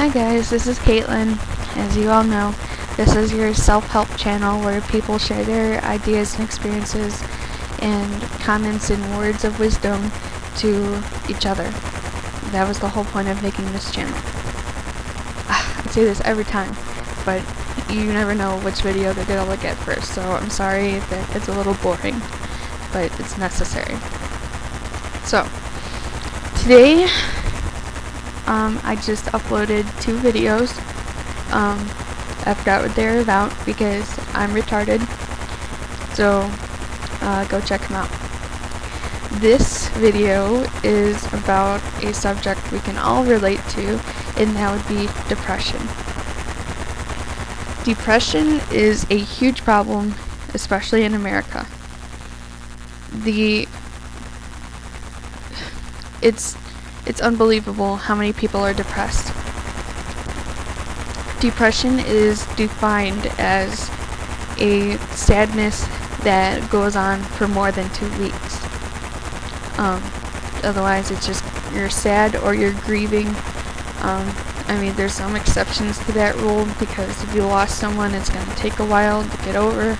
Hi guys, this is Caitlin. As you all know, this is your self-help channel where people share their ideas and experiences and comments and words of wisdom to each other. That was the whole point of making this channel. I say this every time, but you never know which video they're gonna look at first, so I'm sorry that it's a little boring, but it's necessary. So, today, I just uploaded 2 videos. I forgot what they're about because I'm retarded, so go check them out. This video is about a subject we can all relate to, and that would be depression. Depression is a huge problem, especially in America. It's unbelievable how many people are depressed. Depression is defined as a sadness that goes on for more than 2 weeks. Otherwise it's just you're sad or you're grieving. I mean, there's some exceptions to that rule because if you lost someone, it's going to take a while to get over,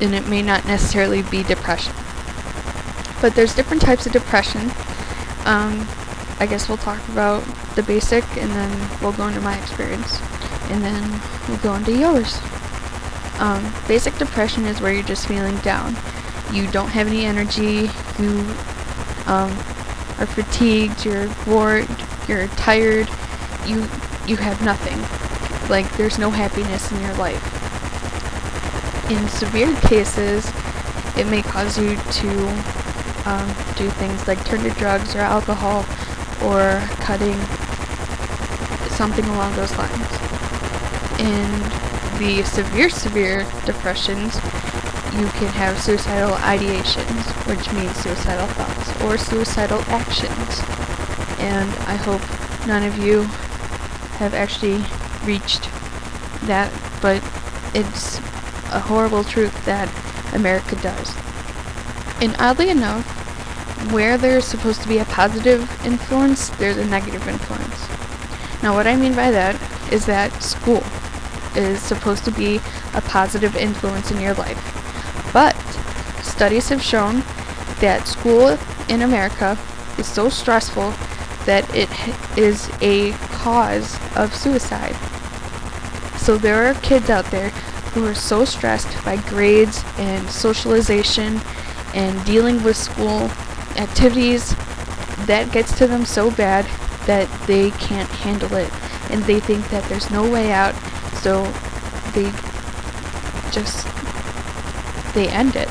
and it may not necessarily be depression. But there's different types of depression. I guess we'll talk about the basic, and then we'll go into my experience, and then we'll go into yours. Basic depression is where you're just feeling down. You don't have any energy, you are fatigued, you're bored, you're tired, you have nothing. Like, there's no happiness in your life. In severe cases, it may cause you to do things like turn to drugs or alcohol or cutting, something along those lines. In the severe depressions, you can have suicidal ideations, which means suicidal thoughts or suicidal actions. And I hope none of you have actually reached that, but it's a horrible truth that America does. And oddly enough, where there's supposed to be a positive influence, there's a negative influence. Now what I mean by that is that school is supposed to be a positive influence in your life. But studies have shown that school in America is so stressful that it is a cause of suicide. So there are kids out there who are so stressed by grades and socialization and dealing with school activities that gets to them so bad that they can't handle it, and they think that there's no way out, so they end it.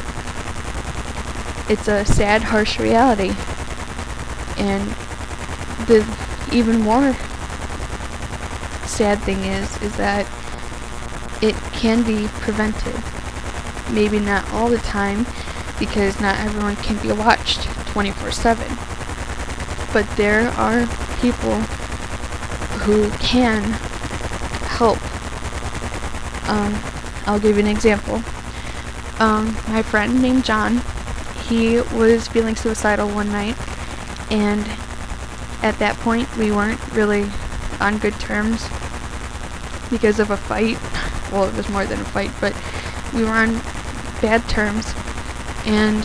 It's a sad, harsh reality. And the even more sad thing is that it can be prevented. Maybe not all the time, because not everyone can be watched 24/7. But there are people who can help. I'll give you an example. My friend named John, he was feeling suicidal one night, and at that point we weren't really on good terms because of a fight. Well, it was more than a fight, but we were on bad terms, and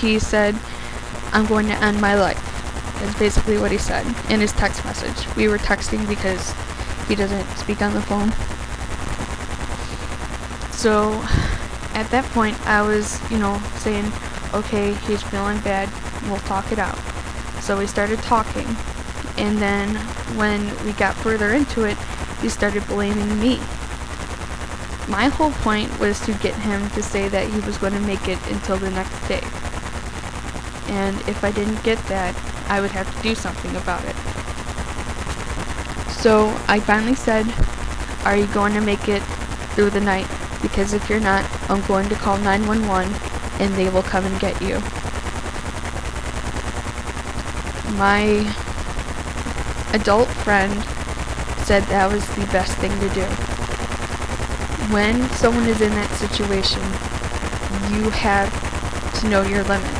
he said, "I'm going to end my life." That's basically what he said in his text message. We were texting because he doesn't speak on the phone. So at that point I was, saying, okay, he's feeling bad, we'll talk it out. So we started talking, and then when we got further into it, he started blaming me. My whole point was to get him to say that he was going to make it until the next day. And if I didn't get that, I would have to do something about it. So I finally said, "Are you going to make it through the night? Because if you're not, I'm going to call 911 and they will come and get you." My adult friend said that was the best thing to do. When someone is in that situation, you have to know your limits.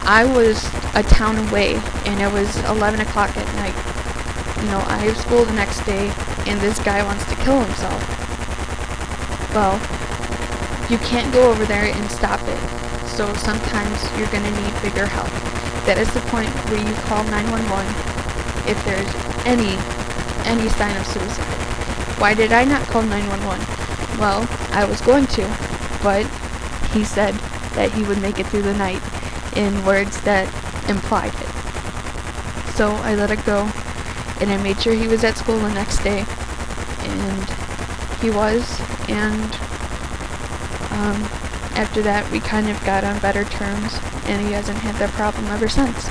I was a town away, and it was 11 o'clock at night. I have school the next day and this guy wants to kill himself. Well, you can't go over there and stop it. So sometimes you're going to need bigger help. That is the point where you call 911 if there's any sign of suicide. Why did I not call 911? Well, I was going to, but he said that he would make it through the night in words that implied it. So I let it go, and I made sure he was at school the next day, and he was, and after that we kind of got on better terms, and he hasn't had that problem ever since.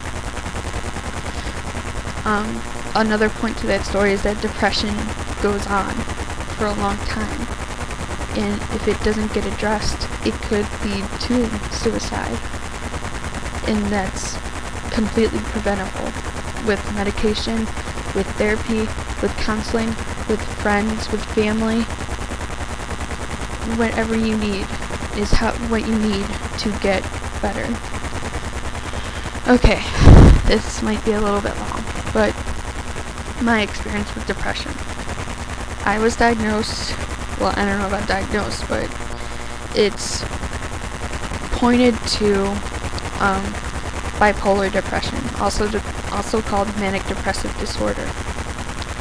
Another point to that story is that depression goes on for a long time, and if it doesn't get addressed, it could lead to suicide, and that's completely preventable with medication, with therapy, with counseling, with friends, with family. Whatever you need is what you need to get better. Okay, this might be a little bit long, but my experience with depression. I was diagnosed, well, I don't know about diagnosed, but it's pointed to bipolar depression, also called manic depressive disorder.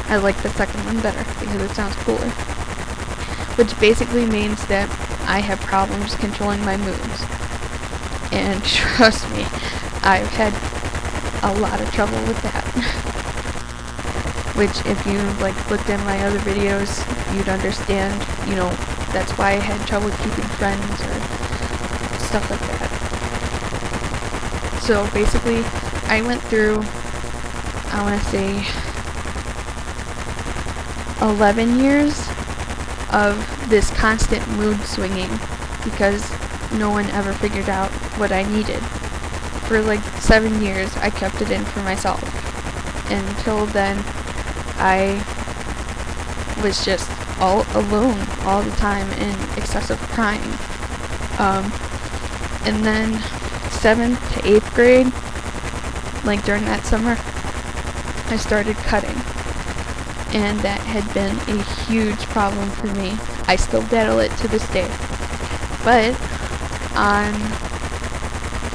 I like the second one better because it sounds cooler. Which basically means that I have problems controlling my moods. And trust me, I've had a lot of trouble with that. Which, if you looked at my other videos, you'd understand, that's why I had trouble keeping friends or stuff like that. So basically, I went through, I want to say, 11 years of this constant mood swinging because no one ever figured out what I needed. For 7 years, I kept it in for myself. Until then, I was just all alone all the time and excessive crying. And then 7th to 8th grade, during that summer, I started cutting. And that had been a huge problem for me. I still battle it to this day. But on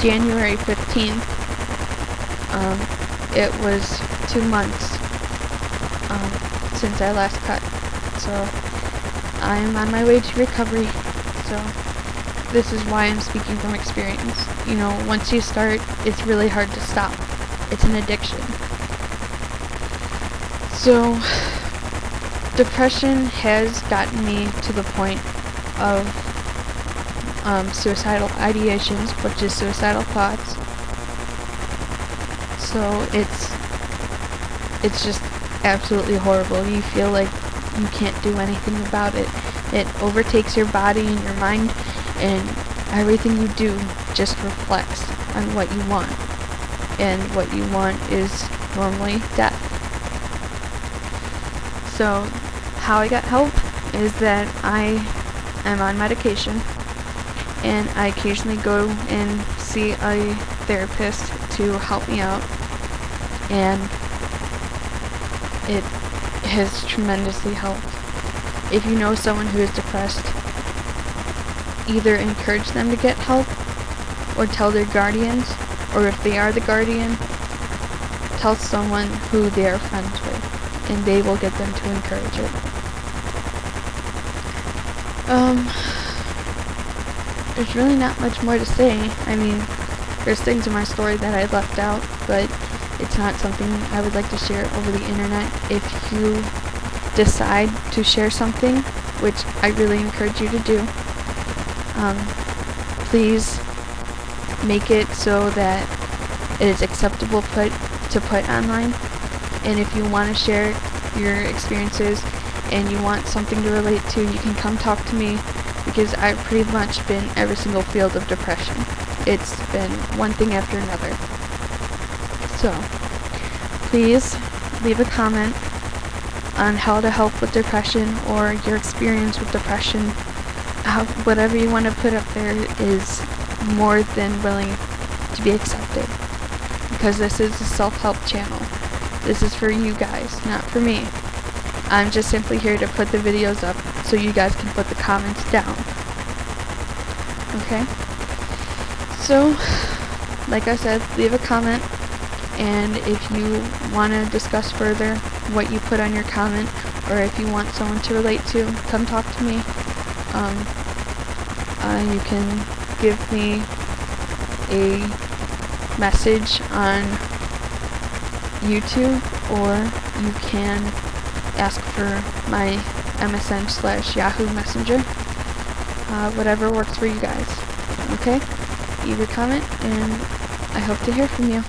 January 15th, it was 2 months since I last cut. So I'm on my way to recovery. So this is why I'm speaking from experience. Once you start, it's really hard to stop. It's an addiction. So depression has gotten me to the point of suicidal ideations, which is suicidal thoughts. So it's just absolutely horrible. You feel like you can't do anything about it. It overtakes your body and your mind, and everything you do just reflects on what you want. And what you want is normally death. So how I got help is that I am on medication, and I occasionally go and see a therapist to help me out, and it has tremendously helped. If you know someone who is depressed, either encourage them to get help or tell their guardians, or if they are the guardian, tell someone who they are friends with, and they will get them to encourage it. There's really not much more to say. I mean, there's things in my story that I left out, but it's not something I would like to share over the internet. If you decide to share something, which I really encourage you to do, please make it so that it is acceptable to put online. And if you want to share your experiences and you want something to relate to, you can come talk to me, because I've pretty much been every single field of depression. It's been one thing after another. So please leave a comment on how to help with depression or your experience with depression. Whatever you want to put up there is more than willing to be accepted, because this is a self-help channel. This is for you guys, not for me. I'm just simply here to put the videos up so you guys can put the comments down. Okay? So, like I said, leave a comment, and if you want to discuss further what you put on your comment, or if you want someone to relate to, come talk to me. You can give me a message on YouTube, or you can ask for my MSN/Yahoo Messenger. Whatever works for you guys. Okay? Leave a comment, and I hope to hear from you.